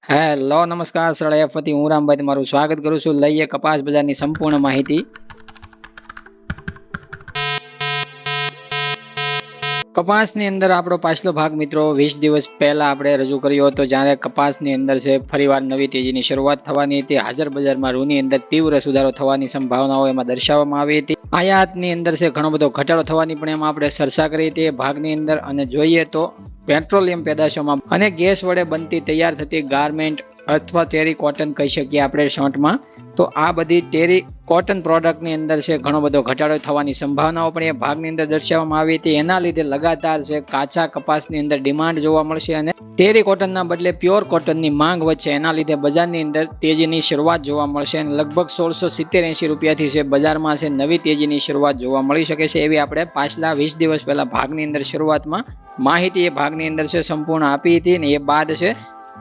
Hello નમસ્કાર સરળ એફથી હું રામભાઈ તમારું સ્વાગત કરું છું. લઈએ કપાસ બજારની સંપૂર્ણ માહિતી. કપાસની અંદર આપણો પાછલો ભાગ મિત્રો 20 દિવસ પહેલા આપણે રજૂ કર્યો હતો, જ્યારે કપાસની અંદર છે ફરીવાર નવી તેજીની શરૂઆત થવાની હતી. હાજર બજારમાં રૂની અંદર તીવ્ર સુધારો થવાની સંભાવનાઓ એમાં દર્શાવવામાં આવી હતી. આયાતની અંદર છે ઘણો બધો ઘટાડો થવાની પણ એમાં આપણે ચર્ચા કરી હતી ભાગની અંદર. અને જોઈએ તો પેટ્રોલિયમ પેદાશોમાં અને ગેસ વડે બનતી તૈયાર થતી ગાર્મેન્ટ અથવા ટેરી કોટન કહી શકીએ આપણે શોર્ટમાં, તો આ બધી ટેરી કોટન પ્રોડક્ટની અંદર છે ઘણો બધો ઘટાડો થવાની સંભાવનાઓ પણ એ ભાગની અંદર દર્શાવવામાં આવી હતી. એના લીધે લગાતાર છે કાચા કપાસની અંદર ડિમાન્ડ જોવા મળશે અને ટેરી કોટનના બદલે પ્યોર કોટનની માંગ વધશે. એના લીધે બજારની અંદર તેજીની શરૂઆત જોવા મળશે અને લગભગ 1670-80 રૂપિયાથી છે બજારમાં છે નવી તેજીની શરૂઆત જોવા મળી શકે છે. એવી આપણે પાછલા 20 દિવસ પહેલા ભાગની અંદર શરૂઆતમાં માહિતી એ ભાગની અંદર છે સંપૂર્ણ આપી હતી. અને એ બાદ છે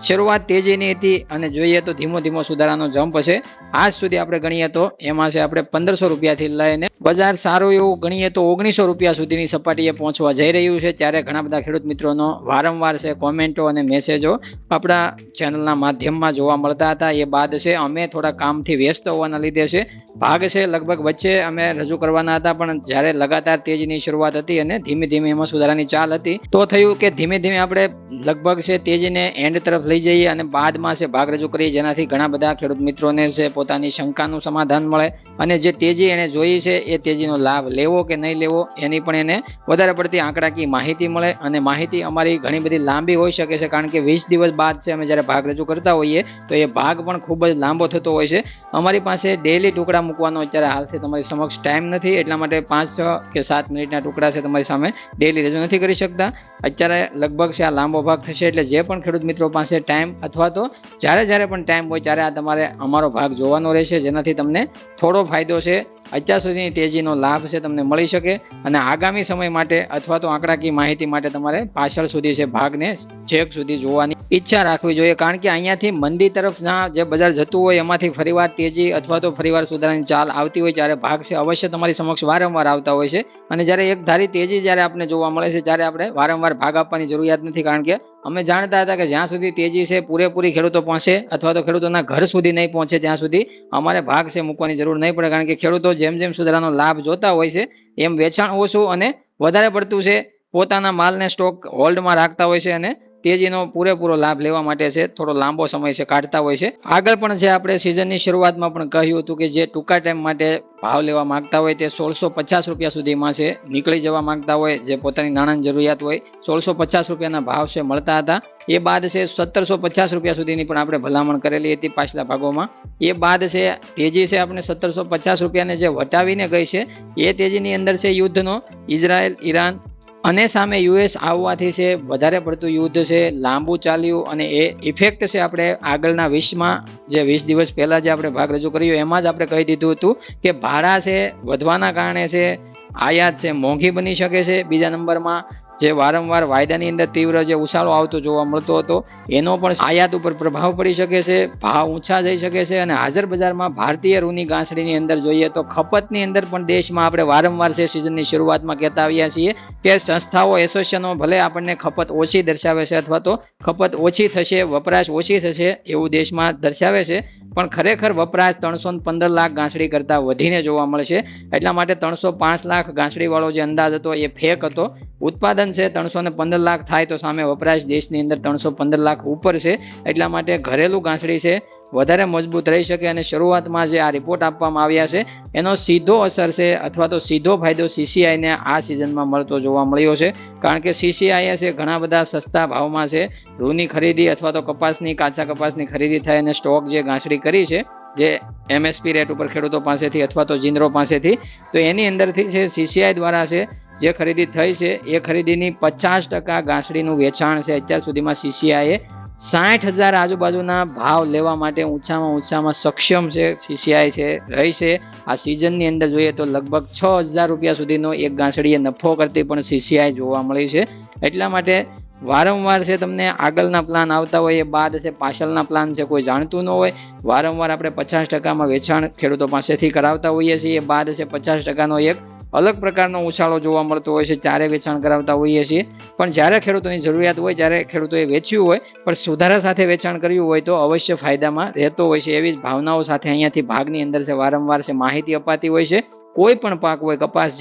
શરૂઆત તેજીની હતી અને જોઈએ તો ધીમો ધીમો સુધારાનો જમ્પ છે. આજ સુધી આપણે ગણીએ તો એમાં છે આપણે 1500 રૂપિયાથી લઈને બજાર સારું એવું ગણીએ તો 1900 રૂપિયા સુધીની સપાટીએ પહોંચવા જઈ રહ્યું છે. ત્યારે ઘણા બધા ખેડૂત મિત્રોનો વારંવાર છે કોમેન્ટો અને મેસેજો આપણા ચેનલના માધ્યમમાં જોવા મળતા હતા. એ બાદ છે અમે થોડા કામથી વ્યસ્ત હોવાના લીધે છે ભાગ છે લગભગ વચ્ચે અમે રજૂ કરવાના હતા, પણ જ્યારે લગાતાર તેજીની શરૂઆત હતી અને ધીમે ધીમે એમાં સુધારાની ચાલ હતી, તો થયું કે ધીમે ધીમે આપણે લગભગ છે તેજીને એન્ડ તરફ લઈ જઈએ અને બાદમાં છે ભાગ રજૂ કરીએ, જેનાથી ઘણા બધા ખેડૂત મિત્રોને છે પોતાની શંકાનું સમાધાન મળે અને જે તેજી એને જોઈ છે એ તેજીનો લાભ લેવો કે નહીં લેવો એની પણ એને વધારે પડતી આંકડાકીય માહિતી મળે. અને માહિતી અમારી ઘણી બધી લાંબી હોઈ શકે છે, કારણ કે 20 દિવસ બાદ છે અમે જ્યારે ભાગ રજૂ કરતા હોઈએ તો એ ભાગ પણ ખૂબ જ લાંબો થતો હોય છે. અમારી પાસે ડેઈલી ટુકડા મૂકવાનો અત્યારે હાલ છે તમારી સમક્ષ ટાઈમ નથી, એટલા માટે 5 કે 7 મિનિટના ટુકડા છે તમારી સામે ડેઈલી રજૂ નથી કરી શકતા. અત્યારે લગભગ છે આ લાંબો ભાગ થશે, એટલે જે પણ ખેડૂત મિત્રો પાસે ટાઈમ અથવા તો જ્યારે પણ ટાઈમ હોય ત્યારે આ તમારે અમારો ભાગ જોવાનો રહેશે, જેનાથી તમને થોડો ફાયદો છે અત્યાર સુધીની તેજીનો લાભ છે તમને મળી શકે. અને આગામી સમય માટે અથવા તો આંકડાકીય માહિતી માટે તમારે પાછળ સુધી છે ભાગને છેક સુધી જોવાની ઈચ્છા રાખવી જોઈએ, કારણ કે અહીંયાથી મંદી તરફના જે બજાર જતું હોય એમાંથી ફરીવાર તેજી અથવા તો ફરીવાર સુધારાની ચાલ આવતી હોય ત્યારે ભાગ છે અવશ્ય તમારી સમક્ષ વારંવાર આવતા હોય છે. અને જ્યારે એક ધારી તેજી જ્યારે આપણે જોવા મળે છે ત્યારે આપણે વારંવાર ભાગ આપવાની જરૂરિયાત નથી, કારણ કે અમે જાણતા હતા કે જ્યાં સુધી તેજી છે પૂરેપૂરી ખેડૂતો પહોંચે અથવા તો ખેડૂતોના ઘર સુધી નહીં પહોંચે ત્યાં સુધી અમારે ભાગ છે મૂકવાની જરૂર નહીં પડે, કારણ કે ખેડૂતો જેમ જેમ સુધારાનો લાભ જોતા હોય છે એમ વેચાણ ઓછું અને વધારે પડતું છે પોતાના માલને સ્ટોક હોલ્ડમાં રાખતા હોય છે અને તેજીનો પૂરેપૂરો લાભ લેવા માટે છે થોડો લાંબો સમય છે કાઢતા હોય છે. આગળ પણ છે આપણે સિઝનની શરૂઆતમાં પણ કહ્યું હતું કે જે ટૂંકા ટાઈમ માટે ભાવ લેવા માંગતા હોય તે 1650 રૂપિયા સુધીમાં છે નીકળી જવા માંગતા હોય, જે પોતાની નાણાંની જરૂરિયાત હોય 1650 રૂપિયાના ભાવ છે મળતા હતા. એ બાદ છે 1750 રૂપિયા સુધીની પણ આપણે ભલામણ કરેલી હતી પાછલા ભાગોમાં. એ બાદ છે તેજી છે આપણે 1750 રૂપિયાને જે વટાવીને ગઈ છે એ તેજીની અંદર છે યુદ્ધનો ઇઝરાયલ ઈરાન અને સામે યુએસ આવવાથી છે વધારે પડતું યુદ્ધ છે લાંબુ ચાલ્યું અને એ ઇફેક્ટ છે આપણે આગળના 20માં જે 20 દિવસ પહેલા જે આપણે ભાગ રજૂ કર્યો એમાં જ આપણે કહી દીધું હતું કે ભાડા છે વધવાના કારણે છે આયાત છે મોંઘી બની શકે છે. બીજા નંબરમાં જે વારંવાર વાયદાની અંદર તીવ્ર જે ઉછાળો આવતો જોવા મળતો હતો એનો પણ આયાત ઉપર પ્રભાવ પડી શકે છે, ભાવ ઊંચા જઈ શકે છે. અને હાજર બજારમાં ભારતીય રૂની ગાંસડીની અંદર જોઈએ તો ખપતની અંદર પણ દેશમાં આપણે વારંવાર છે સિઝનની શરૂઆતમાં કહેતા આવ્યા છીએ કે સંસ્થાઓ એસોસિએશનો ભલે આપણને ખપત ઓછી દર્શાવે છે અથવા તો ખપત ઓછી થશે વપરાશ ઓછી થશે એવું દેશમાં દર્શાવે છે, પણ ખરેખર વપરાશ 315 લાખ ગાંસડી કરતાં વધીને જોવા મળશે. એટલા માટે 305 લાખ ગાંસડી વાળો જે અંદાજ હતો એ ફેક હતો. ઉત્પાદન છે 315 લાખ થાય તો સામે વપરાશ દેશની અંદર 315 લાખ ઉપર છે. એટલા માટે ઘરેલું ગાંસડી છે વધારે મજબૂત રહી શકે. અને શરૂઆતમાં જે આ રિપોર્ટ આપવામાં આવ્યા છે એનો સીધો અસર છે અથવા તો સીધો ફાયદો સીસીઆઈને આ સિઝનમાં મળતો જોવા મળ્યો છે, કારણ કે સીસીઆઈએ છે ઘણા બધા સસ્તા ભાવમાં છે રૂની ખરીદી અથવા તો કપાસની કાચા કપાસની ખરીદી થઈ અને સ્ટોક જે ગાંસડી કરી છે જે એમએસપી રેટ ઉપર ખેડૂતો પાસેથી અથવા તો જિન્દ્રો પાસેથી, તો એની અંદરથી છે સીસીઆઈ દ્વારા છે જે ખરીદી થઈ છે એ ખરીદીની 50% ગાંસડીનું વેચાણ છે અત્યાર સુધીમાં સીસીઆઈએ 60,000 આજુબાજુના ભાવ લેવા માટે ઊંચામાં સક્ષમ છે સીસીઆઈ છે રહી છે. આ સિઝનની અંદર જોઈએ તો લગભગ 6,000 રૂપિયા સુધીનો એક ગાંસડીએ નફો કરતી પણ સીસીઆઈ જોવા મળી છે. એટલા માટે વારંવાર છે તમને આગળના પ્લાન આવતા હોય, એ બાદ છે પાછળના પ્લાન છે કોઈ જાણતું ન હોય. વારંવાર આપણે 50%માં વેચાણ ખેડૂતો પાસેથી કરાવતા હોઈએ છીએ, એ બાદ છે 50%નો એક અલગ પ્રકારનો ઉછાળો જોવા મળતો હોય છે, ત્યારે વેચાણ કરાવતા હોઈએ છીએ. પણ જ્યારે ખેડૂતોની જરૂરિયાત હોય, જ્યારે ખેડૂતોએ વેચ્યું હોય પણ સુધારા સાથે વેચાણ કર્યું હોય તો અવશ્ય ફાયદામાં રહેતો હોય છે. એવી જ ભાવનાઓ સાથે અહીંયાથી ભાગની અંદર છે વારંવાર છે માહિતી અપાતી હોય છે. કોઈ પણ પાક હોય, કપાસ,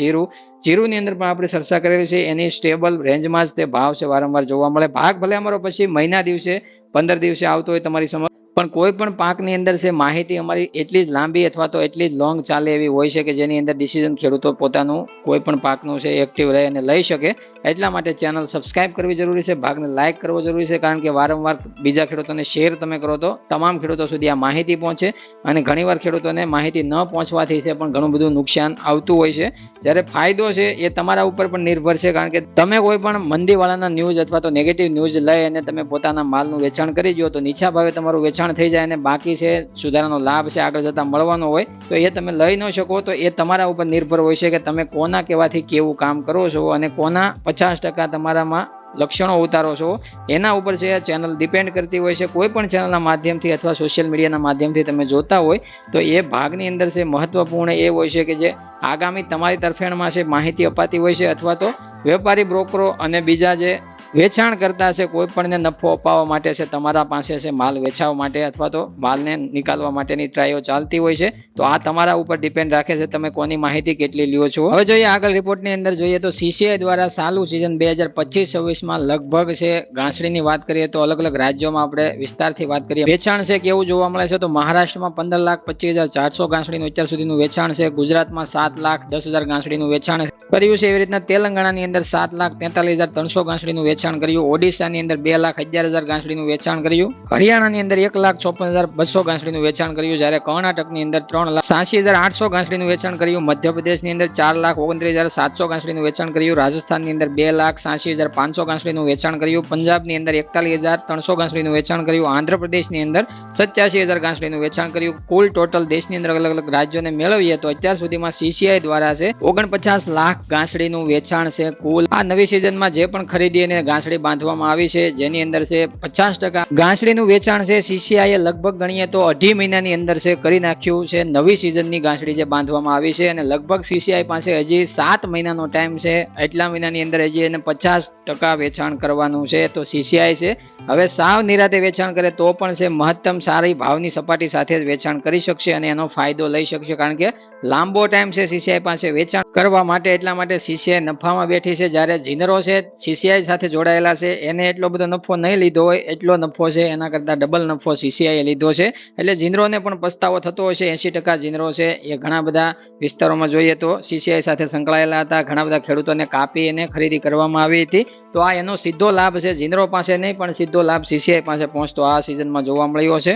જીરુની અંદર પણ આપણે ચર્ચા કરેલી છે, એની સ્ટેબલ રેન્જમાં જ તે ભાવ છે વારંવાર જોવા મળે. ભાગ ભલે અમારો પછી મહિના દિવસે 15 દિવસે આવતો હોય તમારી સમક્ષ, પણ કોઈ પણ પાકની અંદર છે માહિતી અમારી એટલી જ લાંબી અથવા તો એટલી જ લોંગ ચાલે એવી હોય છે કે જેની અંદર ડિસિઝન ખેડૂતો પોતાનું કોઈ પણ પાકનું છે એક્ટિવ રહે અને લઈ શકે. એટલા માટે ચેનલ સબસ્ક્રાઇબ કરવી જરૂરી છે, ભાગને લાઇક કરવો જરૂરી છે, કારણ કે વારંવાર બીજા ખેડૂતોને શેર તમે કરો તો તમામ ખેડૂતો સુધી આ માહિતી પહોંચે. અને ઘણીવાર ખેડૂતોને માહિતી ન પહોંચવાથી છે પણ ઘણું બધું નુકસાન આવતું હોય છે. જ્યારે ફાયદો છે એ તમારા ઉપર પણ નિર્ભર છે, કારણ કે તમે કોઈ પણ મંદીવાળાના ન્યૂઝ અથવા તો નેગેટિવ ન્યૂઝ લઈ અને તમે પોતાના માલનું વેચાણ કરી દો તો નીચા ભાવે તમારું વેચાણ થઈ જાય અને બાકી છે સુધારાનો લાભ છે આગળ જતા મળવાનો હોય તો એ તમે લઈ ન શકો. તો એ તમારા ઉપર નિર્ભર હોય છે કે તમે કોના કહેવાથી કેવું કામ કરો છો અને કોના 50% તમારામાં લક્ષણો ઉતારો છો, એના ઉપર છે આ ચેનલ ડિપેન્ડ કરતી હોય છે. કોઈ પણ ચેનલના માધ્યમથી અથવા સોશિયલ મીડિયાના માધ્યમથી તમે જોતા હોય તો એ ભાગની અંદર છે મહત્વપૂર્ણ એ હોય છે કે જે આગામી તમારી તરફેણમાં છે માહિતી અપાતી હોય છે, અથવા તો વેપારી બ્રોકરો અને બીજા જે વેચાણ કરતા છે કોઈ પણને નફો અપાવવા માટે છે તમારા પાસે છે માલ વેચાવવા માટે અથવા તો માલને નિકાલવા માટેની ટ્રાયો ચાલતી હોય છે. તો આ તમારા ઉપર ડિપેન્ડ રાખે છે તમે કોની માહિતી કેટલી લ્યો છો. હવે જોઈએ આગળ રિપોર્ટની અંદર જોઈએ તો CCI દ્વારા ચાલુ સિઝન 2025-26માં લગભગ છે ઘાસડીની વાત કરીએ તો અલગ અલગ રાજ્યોમાં આપણે વિસ્તારથી વાત કરીએ. વેચાણ છે કેવું જોવા મળે છે તો મહારાષ્ટ્રમાં 15,25,400 ઘાસડીનું અત્યાર સુધીનું વેચાણ છે. ગુજરાતમાં 7,10,000 ઘાસડીનું વેચાણ કર્યું છે. એવી રીતના તેલંગાણાની અંદર 7,43,300 ઘાસડીનું વેચાણ કર્યું. ઓડિશાની અંદર 2,11,000 ઘાસડીનું વેચાણ કર્યું. હરિયાણાની અંદર 1,54,200 ઘાસડીનું વેચાણ કર્યું. જ્યારે કર્ણાટકની અંદર 3,86,800 ઘાસડીનું વેચાણ કર્યું. મધ્યપ્રદેશની અંદર 4,29,700 ઘાસડીનું વેચાણ કર્યું. રાજસ્થાનની અંદર 2,86,500 ઘાસડીનું વેચાણ કર્યું. પંજાબની અંદર 41,300 ઘાસડીનું વેચાણ કર્યું. આંધ્રપ્રદેશની અંદર 87,000 ઘાસડીનું વેચાણ કર્યું. કુલ ટોટલ દેશની અંદર અલગ અલગ રાજ્યોને મેળવીએ તો અત્યાર સુધીમાં CCI દ્વારા છે 49 લાખ ઘાસડીનું વેચાણ છે. કુલ આ નવી સિઝનમાં જે પણ ખરીદી અને ઘાસડી બાંધવામાં આવી છે જેની અંદર છે 50% ઘાસડીનું વેચાણ છે CCI એ લગભગ ગણીએ તો 2.5 મહિનાની અંદર છે કરી નાખ્યું છે. નવી સિઝનની ઘાસડી જે બાંધવામાં આવી છે અને લગભગ CCI પાસે હજી 7 મહિનાનો ટાઈમ છે. એટલા મહિનાની અંદર હજી એને 50% વેચાણ કરવાનું છે. તો CCI છે હવે સાવ નિરાતે વેચાણ કરે તો પણ છે મહત્તમ સારી ભાવની સપાટી સાથે જ વેચાણ કરી શકશે અને એનો ફાયદો લઈ શકશે, કારણ કે લાંબો ટાઈમ છે CCI પાસે વેચાણ કરવા માટે. એટલા માટે CCI નફામાં બેઠી છે. જ્યારે જીનરો છે CCI સાથે જોડાયેલા છે એને એટલો બધો નફો નહીં લીધો હોય, એટલો નફો છે એના કરતાં ડબલ નફો CCI એ લીધો છે. એટલે જીનરોને પણ પસ્તાવો થતો હોય છે. 80% જીનરો છે એ ઘણા બધા વિસ્તારોમાં જોઈએ તો CCI સાથે સંકળાયેલા હતા. ઘણા બધા ખેડૂતોને કાપી અને ખરીદી કરવામાં આવી હતી. તો આ એનો સીધો લાભ છે જીનરો પાસે નહીં પણ સીધો લાભ CCI પાસે પહોંચતો આ સિઝનમાં જોવા મળ્યો છે.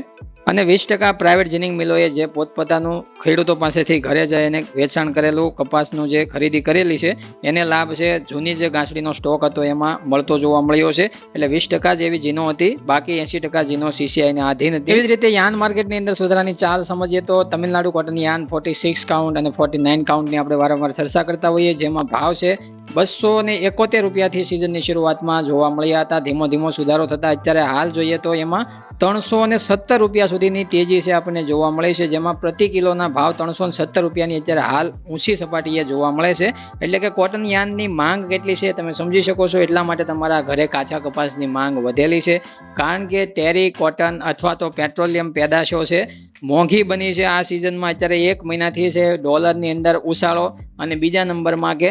અને 20% પ્રાઇવેટ જીનિંગ મિલોએ જે પોતપોતાનું ખેડૂતો પાસેથી ઘરે જાય અને વેચાણ કરેલું કપાસનું જે ખરીદી કરેલી છે એને લાભ છે જૂની જે ઘાસડીનો સ્ટોક હતો એમાં મળતો જોવા મળ્યો છે. એટલે 20% જ એવી જીનો હતી, બાકી 80% જીનો CCI ને આધીન હતી. એવી જ રીતે યાન માર્કેટની અંદર સુધારાની ચાલ સમજીએ તો તમિલનાડુ કોટન યાન 46 કાઉન્ટ અને 49 કાઉન્ટની આપણે વારંવાર ચર્ચા કરતા હોઈએ, જેમાં ભાવ છે 271 રૂપિયાથી સિઝનની શરૂઆતમાં જોવા મળ્યા હતા. ધીમો ધીમો સુધારો થતા અત્યારે હાલ જોઈએ તો એમાં 317 રૂપિયા સુધીની તેજી છે આપણને જોવા મળે છે, જેમાં પ્રતિ કિલોના ભાવ 317 રૂપિયાની અત્યારે હાલ ઊંચી સપાટીએ જોવા મળે છે. એટલે કે કોટન યાનની માંગ કેટલી છે તમે સમજી શકો છો. એટલા માટે તમારા ઘરે કાચા કપાસની માંગ વધેલી છે, કારણ કે ટેરી, કોટન અથવા તો પેટ્રોલિયમ પેદાશો છે મોંઘી બની છે આ સિઝનમાં. અત્યારે 1 મહિનાથી છે ડોલરની અંદર ઉછાળો અને બીજા નંબરમાં કે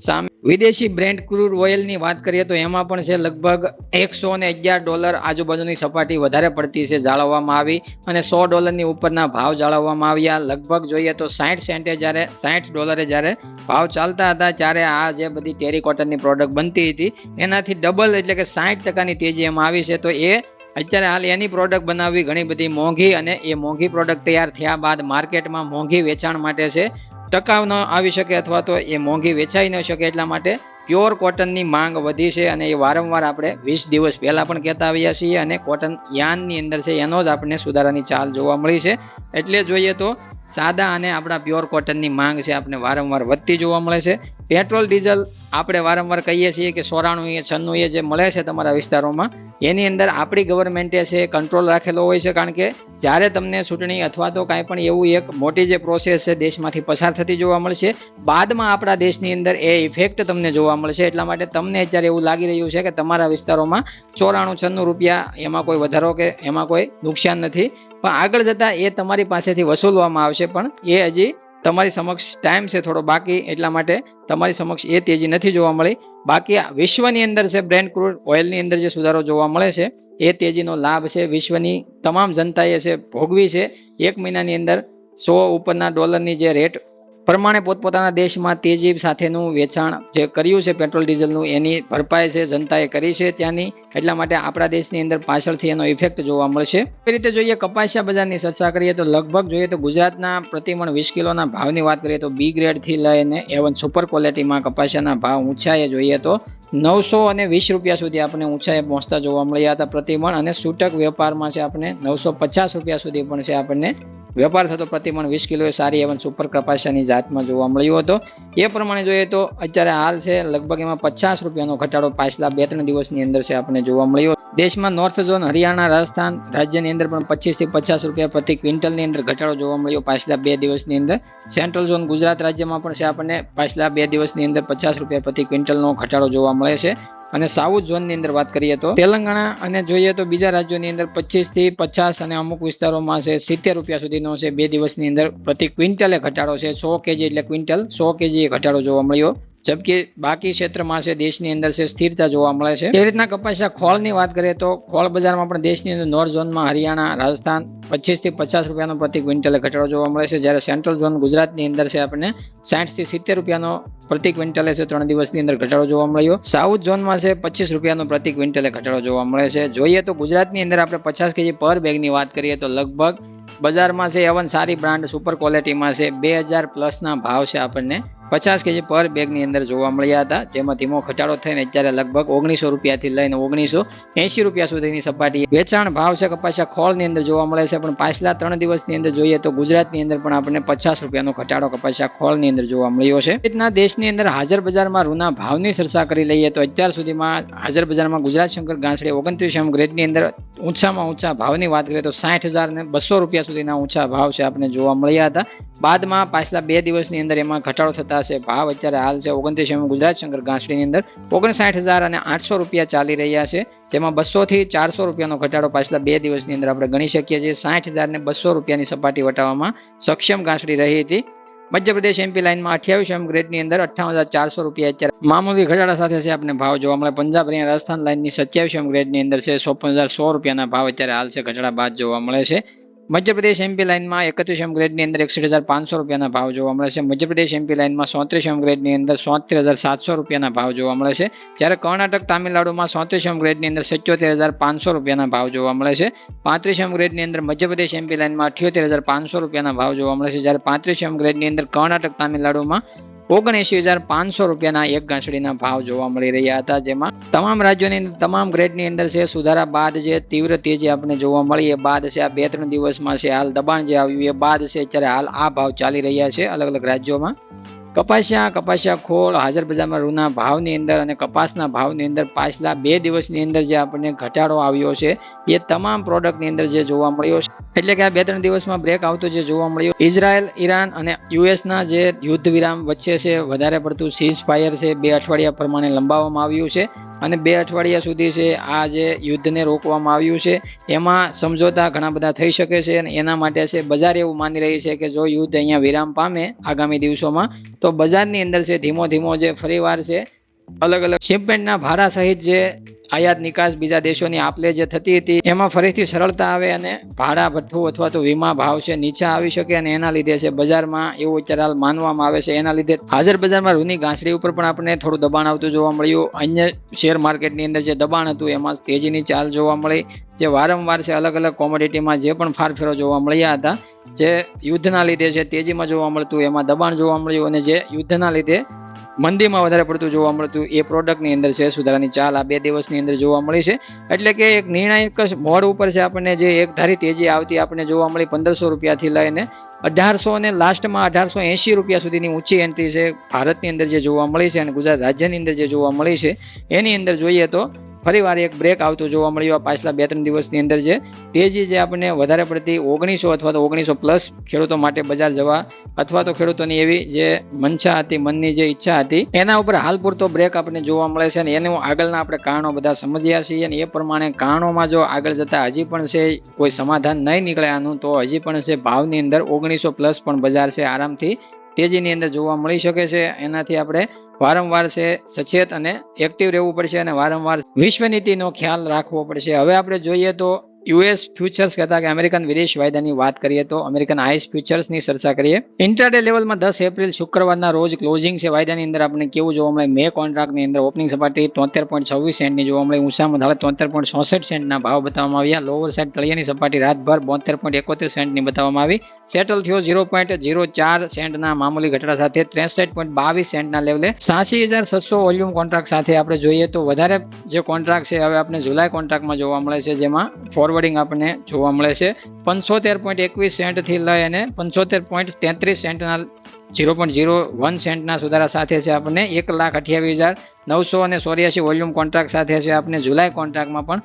સામે વિદેશી બ્રેન્ટ ક્રૂડ ઓઇલની વાત કરીએ તો એમાં પણ છે લગભગ $111 આજુબાજુની સપાટી વધારે પડતી છે જાળવવામાં આવી અને $100 ઉપરના ભાવ જાળવવામાં આવ્યા. લગભગ જોઈએ તો 60 સેન્ટે જ્યારે $60 જ્યારે ભાવ ચાલતા હતા ત્યારે આ જે બધી ટેરી કોટનની પ્રોડક્ટ બનતી હતી એનાથી ડબલ એટલે કે 60%ની તેજી એમાં આવી છે. તો એ અત્યારે હાલ એની પ્રોડક્ટ બનાવવી ઘણી બધી મોંઘી અને એ મોંઘી પ્રોડક્ટ તૈયાર થયા બાદ માર્કેટમાં મોંઘી વેચાણ માટે છે ટકાવ ન આવી શકે અથવા તો એ મોંઘી વેચાઈ ન શકે. એટલા માટે પ્યોર કોટનની માંગ વધી છે અને એ વારંવાર આપણે 20 દિવસ પહેલાં પણ કહેતા આવ્યા છીએ અને કોટન યાનની અંદર છે એનો જ આપણને સુધારાની ચાલ જોવા મળી છે. એટલે જોઈએ તો સાદા અને આપણા પ્યોર કોટનની માંગ છે આપણે વારંવાર વધતી જોવા મળે છે. પેટ્રોલ ડીઝલ આપણે વારંવાર કહીએ છીએ કે 94 96 જે મળે છે તમારા વિસ્તારોમાં, એની અંદર આપણી ગવર્મેન્ટે છે કંટ્રોલ રાખેલો હોય છે. કારણ કે જ્યારે તમને ચૂંટણી અથવા તો કાંઈ પણ એવું એક મોટી જે પ્રોસેસ છે દેશમાંથી પસાર થતી જોવા મળશે, બાદમાં આપણા દેશની અંદર એ ઇફેક્ટ તમને જોવા મળશે. એટલા માટે તમને અત્યારે એવું લાગી રહ્યું છે કે તમારા વિસ્તારોમાં 94-96 રૂપિયા એમાં કોઈ વધારો કે એમાં કોઈ નુકસાન નથી, પણ આગળ જતાં એ તમારી પાસેથી વસૂલવામાં આવશે. પણ એ હજી તમારી સમક્ષ ટાઈમ છે થોડો બાકી, એટલા માટે તમારી સમક્ષ એ તેજી નથી જોવા મળી. બાકી વિશ્વની અંદર છે બ્રેન્ટ ક્રૂડ ઓઇલની અંદર જે સુધારો જોવા મળે છે એ તેજીનો લાભ છે વિશ્વની તમામ જનતાએ છે ભોગવી છે. 1 મહિનાની અંદર $100 ઉપરના ડોલરની જે રેટ પ્રમાણે પોતપોતાના દેશમાં તેજી સાથેનું વેચાણ જે કર્યું છે પેટ્રોલ ડીઝલનું, એની ભરપાઈ છે જનતાએ કરી છે ત્યાંની. એટલા માટે આપણા દેશની અંદર પાછળથી એનો ઇફેક્ટ જોવા મળશે. એ રીતે જોઈએ કપાસિયા બજારની ચર્ચા કરીએ તો લગભગ જોઈએ તો ગુજરાતના પ્રતિમણ 20 કિલોના ભાવની વાત કરીએ તો બી ગ્રેડથી લઈને A1 સુપર ક્વોલિટીમાં કપાસિયાના ભાવ ઊંચાઈએ જોઈએ તો 920 રૂપિયા સુધી આપણે ઊંચાઈએ પહોંચતા જોવા મળ્યા હતા પ્રતિમણ, અને છૂટક વેપારમાં છે આપણે 950 રૂપિયા સુધી પણ છે આપણને વેપાર થતો પ્રતિમણ 20 કિલો સારી A1 સુપર કપાસિયાની જાતમાં જોવા મળ્યો હતો. એ પ્રમાણે જોઈએ તો અત્યારે હાલ છે લગભગ એમાં 50 રૂપિયાનો ઘટાડો પાછલા 2-3 દિવસની અંદર છે આપણને જોવા મળ્યો. દેશમાં નોર્થ ઝોન હરિયાણા રાજસ્થાન રાજ્યની અંદર પણ 25 થી 50 રૂપિયા પ્રતિ ક્વિન્ટલની અંદર ઘટાડો જોવા મળ્યો પાછલા 2 દિવસની અંદર. સેન્ટ્રલ ઝોન ગુજરાત રાજ્યમાં પણ છે આપણને પાછલા 2 દિવસની અંદર 50 રૂપિયા પ્રતિ ક્વિન્ટલનો ઘટાડો જોવા મળે છે. અને સાઉથ ઝોનની અંદર વાત કરીએ તો તેલંગાણા અને જોઈએ તો બીજા રાજ્યોની અંદર 25 થી 50 અને અમુક વિસ્તારોમાં છે 70 રૂપિયા સુધીનો છે 2 દિવસની અંદર પ્રતિ ક્વિન્ટલે ઘટાડો છે. 100 કેજી એટલે ક્વિન્ટલ 100 કેજી ઘટાડો જોવા મળ્યો. જબકે બાકી ક્ષેત્રમાં છે દેશની અંદર છે સ્થિરતા જોવા મળે છે. એ રીતના કપાસિયા ખોળની વાત કરીએ તો ખોળ બજારમાં પણ દેશની અંદર નોર્થ ઝોનમાં હરિયાણા રાજસ્થાન 25 થી 50 રૂપિયાનો પ્રતિ ક્વિન્ટલે ઘટાડો જોવા મળે છે, જ્યારે સેન્ટ્રલ ઝોન ગુજરાતની અંદર છે આપણને 60 થી 70 રૂપિયાનો પ્રતિ ક્વિન્ટલે છે 3 દિવસની અંદર ઘટાડો જોવા મળ્યો. સાઉથ ઝોનમાં છે 25 રૂપિયાનો પ્રતિ ક્વિન્ટલે ઘટાડો જોવા મળે છે. જોઈએ તો ગુજરાતની અંદર આપણે 50 કેજી પર બેગની વાત કરીએ તો લગભગ બજારમાં છે A1 સારી બ્રાન્ડ સુપર ક્વોલિટીમાં છે 2000 પ્લસના ભાવ છે આપણને 50 કેજી પર બેગની અંદર જોવા મળ્યા હતા, જેમાં ધીમો ઘટાડો થઈને અત્યારે લગભગ 1900 રૂપિયાથી લઈને 1980 રૂપિયા સુધીની સપાટી વેચાણ ભાવ છે કપાસિયા ખોળની અંદર જોવા મળે છે. પણ પાછલા 3 દિવસની અંદર જોઈએ તો ગુજરાતની અંદર પણ આપણને 50 રૂપિયાનો ઘટાડો કપાસિયા ખોળની અંદર જોવા મળ્યો છે. રીતના દેશની અંદર હાજર બજારમાં રૂના ભાવની ચર્ચા કરી લઈએ તો અત્યાર સુધીમાં હાજર બજારમાં ગુજરાત શંકર ગાંસડી 29 ગ્રેડની અંદર ઊંચામાં ઊંચા ભાવની વાત કરીએ તો 60,200 રૂપિયા સુધીના ઊંચા ભાવ છે આપણે જોવા મળ્યા હતા. બાદમાં પાછલા 2 દિવસની અંદર એમાં ઘટાડો થતા છે. ભાવ અત્યારે હાલ છે 29 ગુજરાત શંકર ગાંસડીની અંદર 59,800 રૂપિયા ચાલી રહ્યા છે, જેમાં 200 થી 400 રૂપિયાનો ઘટાડો પાછલા 2 દિવસની અંદર આપણે ગણી શકીએ છીએ. 60,200 રૂપિયાની સપાટી વટાવવામાં સક્ષમ ગાંસડી રહી હતી. મધ્યપ્રદેશ MP લાઇનમાં 28 ગ્રેડની અંદર 58,400 રૂપિયા અત્યારે મામૂલી ઘટાડા સાથે છે આપણે ભાવ જોવા મળે. પંજાબ હરિયાણા રાજસ્થાન લાઇનની 27 ગ્રેડની અંદર છે 54,100 રૂપિયાના ભાવ અત્યારે હાલ છે ઘટાડા બાદ જોવા મળે છે. મધ્યપ્રદેશ MP લાઇનમાં 31 ગ્રેડની અંદર 61,500 રૂપિયાના ભાવ જોવા મળે છે. મધ્યપ્રદેશ MP લાઇનમાં 34 ગ્રેડની અંદર 73,700 રૂપિયાના ભાવ જોવા મળે છે, જ્યારે કર્ણાટક તામિલનાડુમાં 34 ગ્રેડની અંદર 77,500 રૂપિયાના ભાવ જોવા મળે છે. 35 ગ્રેડની અંદર મધ્યપ્રદેશ MP લાઇનમાં 78,500 રૂપિયાના ભાવ જોવા મળે છે, જ્યારે 35 ગ્રેડની અંદર કર્ણાટક તામિલનાડુમાં 79,500 રૂપિયાના એક ગાંસડીના ભાવ જોવા મળી રહ્યા હતા. જેમાં તમામ રાજ્યોની તમામ ગ્રેડની અંદર છે સુધારા બાદ જે તીવ્ર તેજી આપણે જોવા મળી એ બાદ છે આ 2-3 દિવસમાં છે હાલ દબાણ જે આવ્યું એ બાદ છે અત્યારે હાલ આ ભાવ ચાલી રહ્યા છે અલગ અલગ રાજ્યોમાં. કપાસિયા ખોળ હાજર બજારમાં રૂના ભાવની અંદર અને કપાસના ભાવની અંદર પાછલા 2 દિવસની અંદર જે આપણને ઘટાડો આવ્યો છે એ તમામ પ્રોડક્ટની અંદર જે જોવા મળ્યો છે, એટલે કે આ 2-3 દિવસમાં બ્રેક આવતો જે જોવા મળ્યો. ઇઝરાયલ, ઈરાન અને યુએસના જે યુદ્ધ વિરામ વચ્ચે છે વધારે પડતું સીઝ ફાયર છે 2 અઠવાડિયા પ્રમાણે લંબાવવામાં આવ્યું છે, અને 2 અઠવાડિયા સુધી છે આ જે યુદ્ધને રોકવામાં આવ્યું છે. એમાં સમજોતા ઘણા બધા થઈ શકે છે, અને એના માટે છે બજાર એવું માની રહી છે કે જો યુદ્ધ અહીંયા વિરામ પામે આગામી દિવસોમાં તો બજારની અંદર છે ધીમો જે ફરીવાર છે અલગ અલગ શિપમેન્ટના ભાડા સહિત જે આયાત નિકાસ બીજા દેશોની આપલે જે થતી હતી એમાં ફરીથી સરળતા આવે અને ભાડા ભથ્થું અથવા તો વીમા ભાવ છે નીચા આવી શકે, અને એના લીધે છે બજારમાં એવું અત્યારે હાલ માનવામાં આવે છે. એના લીધે હાજર બજારમાં રૂની ગાંસડી ઉપર પણ આપણે થોડું દબાણ આવતું જોવા મળ્યું. અન્ય શેર માર્કેટની અંદર જે દબાણ હતું એમાં તેજીની ચાલ જોવા મળી. જે વારંવાર છે અલગ અલગ કોમોડિટીમાં જે પણ ફારફેરો જોવા મળ્યા હતા, જે યુદ્ધના લીધે છે તેજીમાં જોવા મળતું એમાં દબાણ જોવા મળ્યું, અને જે યુદ્ધના લીધે મંદીમાં વધારે પડતું જોવા મળતું એ પ્રોડક્ટની અંદર છે સુધારાની ચાલ આ 2 દિવસની અંદર જોવા મળી છે. એટલે કે એક નિર્ણાયક મોડ ઉપર છે આપણને જે એક ધારી તેજી આવતી આપણને જોવા મળી 1500 રૂપિયાથી લઈને 1800 અને લાસ્ટમાં 1880 રૂપિયા સુધીની ઊંચી એન્ટ્રી છે ભારતની અંદર જે જોવા મળી છે અને ગુજરાત રાજ્યની અંદર જે જોવા મળી છે એની અંદર જોઈએ તો ફરીવાર એક બ્રેક આવતું જોવા મળ્યું પાછલા 2-3 દિવસની અંદર જે તેજી જે આપણને વધારે પડતી 1900 અથવા તો 1900 પ્લસ ખેડૂતો માટે બજાર જવા અથવા તો ખેડૂતોની એવી જે મનસા હતી, મનની જે ઈચ્છા હતી એના ઉપર હાલ પૂરતો બ્રેક આપણને જોવા મળે છે અને એનું આગળના આપણે કારણો બધા સમજ્યા છીએ અને એ પ્રમાણે કારણોમાં જો આગળ જતા હજી પણ છે કોઈ સમાધાન નહીં નીકળે આનું તો હજી પણ છે ભાવની અંદર 1900 પ્લસ પણ બજાર છે આરામથી તેજીની અંદર જોવા મળી શકે છે. એનાથી આપણે વારંવાર છે સચેત અને એક્ટિવ રહેવું પડશે અને વારંવાર વિશ્વ નીતિનો ખ્યાલ રાખવો પડશે. હવે આપણે જોઈએ તો યુએસ ફ્યુચર્સ કહેતા કે અમેરિકન વિદેશ વાયદાની વાત કરીએ તો અમેરિકન આઈસ ફ્યુચર્સની ચર્ચા કરીએ. ઇન્ટ્રાડે લેવલમાં 10 એપ્રિલ શુક્રવારના રોજ ક્લોઝિંગ છે વાયદાની અંદર આપણને કેવું જોવા મળે. મે કોન્ટ્રાક્ટની અંદર ઓપનિંગ સપાટી 73.26 સેન્ટની જોવા મળી. ઊંચામાં ધારે 73.66 સેન્ટના ભાવ બતાવવામાં આવ્યા. લોવર સાઈડ તળિયાની સપાટી રાતભર 72.71 સેન્ટની બતાવવામાં આવી. સેટલ થયો 0.04 સેન્ટના મામૂલી ઘટાડા સાથે 63.22 સેન્ટના લેવલે. 86,600 વોલ્યુમ કોન્ટ્રાક્ટ સાથે આપણે જોઈએ તો વધારે જે કોન્ટ્રાક્ટ છે હવે આપણે જુલાઈ કોન્ટ્રાક્ટમાં જોવા મળે છે જેમાં ફોરવર્ડિંગ આપણને જોવા મળે છે 75.21 સેન્ટથી લઈ અને 75.33 સેન્ટના 0.01 સેન્ટના સુધારા સાથે છે આપણને 1,28,984 વોલ્યુમ કોન્ટ્રાક્ટ સાથે છે આપણે જુલાઈ કોન્ટ્રાક્ટમાં પણ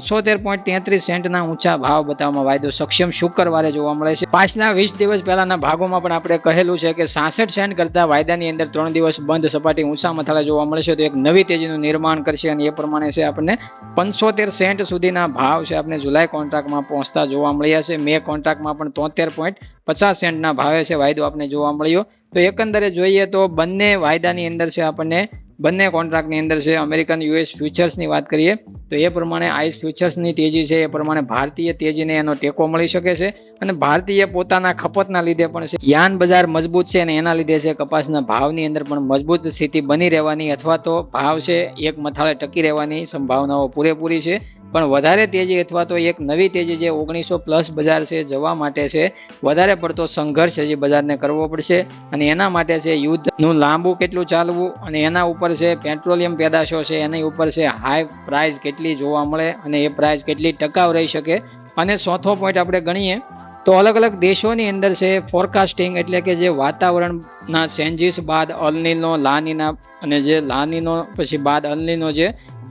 75.33 સેન્ટના ઊંચા ભાવ બતાવવામાં વાયદો સક્ષમ શુક્રવારે જોવા મળે છે. પાછલા 20 દિવસ પહેલાના ભાગોમાં પણ આપણે કહેલું છે કે 66 સેન્ટ કરતા વાયદાની અંદર 3 દિવસ બંધ સપાટી ઊંચા મથાળે જોવા મળશે તો એક નવી તેજીનું નિર્માણ કરશે અને એ પ્રમાણે છે આપણને 75 સેન્ટ સુધીના ભાવ છે આપણે જુલાઈ કોન્ટ્રાક્ટમાં પહોંચતા જોવા મળ્યા છે. મે કોન્ટ્રાક્ટમાં પણ 73.50 સેન્ટના ભાવે છે વાયદો આપણે જોવા મળ્યો. તો એકંદરે જોઈએ તો બંને વાયદાની અંદર છે આપણને બંને કોન્ટ્રાક્ટની અંદર છે અમેરિકન યુએસ ફ્યુચર્સની વાત કરીએ તો એ પ્રમાણે આઈસ ફ્યુચર્સની તેજી છે એ પ્રમાણે ભારતીય તેજીને એનો ટેકો મળી શકે છે અને ભારતીય પોતાના ખપતના લીધે પણ છે યાન બજાર મજબૂત છે અને એના લીધે છે કપાસના ભાવની અંદર પણ મજબૂત સ્થિતિ બની રહેવાની અથવા તો ભાવ છે એક મથાળે ટકી રહેવાની સંભાવનાઓ પૂરેપૂરી છે. પણ વધારે તેજી અથવા તો એક નવી તેજી જે 1900 પ્લસ બજાર છે જવા માટે છે વધારે પડતો સંઘર્ષ હજી બજારને કરવો પડશે અને એના માટે છે યુદ્ધનું લાંબુ કેટલું ચાલવું અને એના ઉપર છે પેટ્રોલિયમ પેદાશો છે એની ઉપર છે હાઈ પ્રાઇસ કેટલી જોવા મળે અને એ પ્રાઇસ કેટલી ટકાઉ રહી શકે. અને ચોથો પોઈન્ટ આપણે ગણીએ તો અલગ અલગ દેશોની અંદર છે ફોરકાસ્ટિંગ એટલે કે જે વાતાવરણના ચેન્જીસ બાદ અલનીનો લાનીના અને જે લાનીનો પછી બાદ અલનીનો જે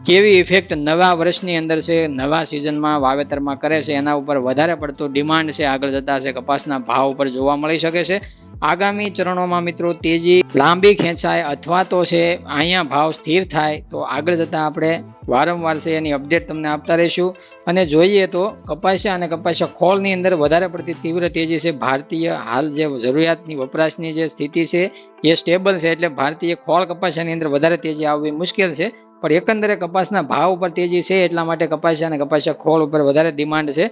કેવી ઇફેક્ટ નવા વર્ષની અંદર છે નવા સિઝનમાં વાવેતરમાં કરે છે એના ઉપર વધારે પડતો ડિમાન્ડ છે આગળ જતા છે કપાસના ભાવ ઉપર જોવા મળી શકે છે. આગામી ચરણોમાં મિત્રો તેજી લાંબી ખેંચાય અથવા તો છે અહીંયા ભાવ સ્થિર થાય તો આગળ જતાં આપણે વારંવાર છે એની અપડેટ તમને આપતા રહીશું. અને જોઈએ તો કપાસિયા અને કપાસિયા ખોળની અંદર વધારે પડતી તીવ્ર તેજી છે. ભારતીય હાલ જે જરૂરિયાતની વપરાશની જે સ્થિતિ છે એ સ્ટેબલ છે એટલે ભારતીય ખોળ કપાસિયાની અંદર વધારે તેજી આવવી મુશ્કેલ છે. પણ એકંદરે કપાસના ભાવ ઉપર તેજી છે એટલા માટે કપાસિયા અને કપાસિયા ખોળ ઉપર વધારે ડિમાન્ડ છે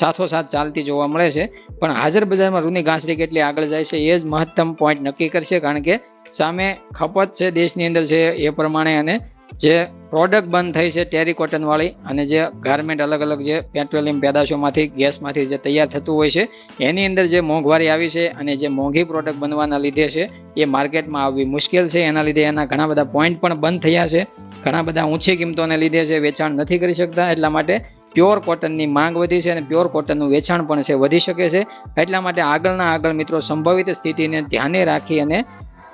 સાથોસાથ ચાલતી જોવા મળે છે. પણ હાજર બજારમાં રૂની ઘાસડી કેટલી આગળ જાય છે એ જ મહત્તમ પોઈન્ટ નક્કી કરશે કારણ કે સામે ખપત છે દેશની અંદર છે એ પ્રમાણે અને જે પ્રોડક્ટ બંધ થઈ છે ટેરી કોટન વાળી અને જે ગાર્મેન્ટ અલગ અલગ જે પેટ્રોલિયમ પેદાશોમાંથી ગેસમાંથી જે તૈયાર થતું હોય છે એની અંદર જે મોંઘવારી આવી છે અને જે મોંઘી પ્રોડક્ટ બનવાના લીધે છે એ માર્કેટમાં આવવી મુશ્કેલ છે. એના લીધે એના ઘણા બધા પોઈન્ટ પણ બંધ થયા છે. ઘણા બધા ઊંચી કિંમતોને લીધે છે વેચાણ નથી કરી શકતા એટલા માટે પ્યોર કોટનની માંગ વધી છે અને પ્યોર કોટનનું વેચાણ પણ છે વધી શકે છે. એટલા માટે આગળ મિત્રો સંભવિત સ્થિતિને ધ્યાને રાખી અને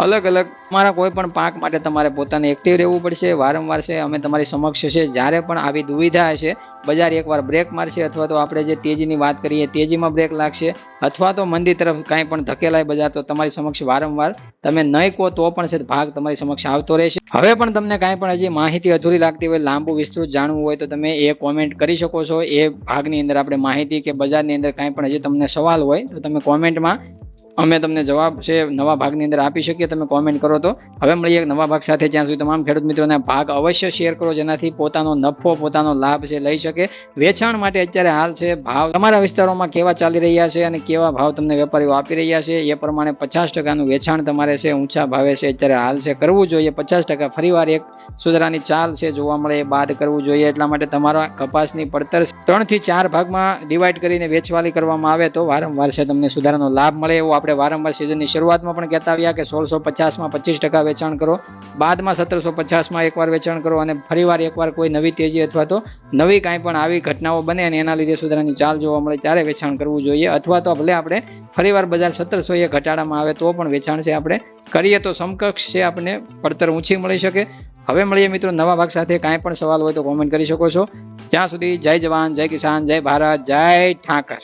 અલગ અલગ તમારા કોઈ પણ પાક માટે તમારે પોતાને એક્ટિવ રહેવું પડશે. વારંવાર છે અમે તમારી સમક્ષ છે જ્યારે પણ આવી દુવિધા હશે બજાર એકવાર બ્રેક મારશે અથવા તો આપણે જે તેજીની વાત કરીએ તેજીમાં બ્રેક લાગશે અથવા તો મંદી તરફ કાંઈ પણ ધકેલાય બજાર તો તમારી સમક્ષ વારંવાર તમે નહીં કહો તો પણ છે ભાગ તમારી સમક્ષ આવતો રહેશે. હવે પણ તમને કાંઈ પણ હજી માહિતી અધૂરી લાગતી હોય લાંબુ વિસ્તૃત જાણવું હોય તો તમે એ કોમેન્ટ કરી શકો છો. એ ભાગની અંદર આપણે માહિતી કે બજારની અંદર કાંઈ પણ હજી તમને સવાલ હોય તો તમે કોમેન્ટમાં અમે તમને જવાબ છે નવા ભાગની અંદર આપી શકીએ. તમે કોમેન્ટ કરો તો. હવે મળીએ એક નવા ભાગ સાથે. જ્યાં સુધી તમામ ખેડૂત મિત્રોને ભાગ અવશ્ય શેર કરો જેનાથી પોતાનો નફો પોતાનો લાભ છે લઈ શકે. વેચાણ માટે અત્યારે હાલ છે ભાવ તમારા વિસ્તારોમાં કેવા ચાલી રહ્યા છે અને કેવા ભાવ તમને વેપારીઓ આપી રહ્યા છે એ પ્રમાણે 50%નું વેચાણ તમારે છે ઊંચા ભાવે છે અત્યારે હાલ છે કરવું જોઈએ. 50% ફરીવાર એક સુધારાની ચાલ છે જોવા મળે એ બાદ કરવું જોઈએ. એટલા માટે તમારા કપાસની પડતર 3 થી 4 ભાગમાં ડિવાઈડ કરીને વેચવાલી કરવામાં આવે તો વારંવાર છે તમને સુધારાનો લાભ મળે એવું આપણે વારંવાર સિઝનની શરૂઆતમાં પણ કહેતા આવ્યા કે 1650માં 25% વેચાણ કરો, બાદમાં 1750માં એકવાર વેચાણ કરો અને ફરીવાર એકવાર કોઈ નવી તેજી અથવા તો નવી કાંઈ પણ આવી ઘટનાઓ બને અને એના લીધે સુધારાની ચાલ જોવા મળે ત્યારે વેચાણ કરવું જોઈએ, અથવા તો ભલે આપણે ફરીવાર બજાર 1700 ઘટાડામાં આવે તો પણ વેચાણ છે આપણે કરીએ તો સમકક્ષ છે આપણને પડતર ઊંચી મળી શકે. હવે મળીએ મિત્રો નવા ભાગ સાથે. કાંઈ પણ સવાલ હોય તો કોમેન્ટ કરી શકો છો. ત્યાં સુધી જય જવાન, જય કિસાન, જય ભારત, જય ઠાકર.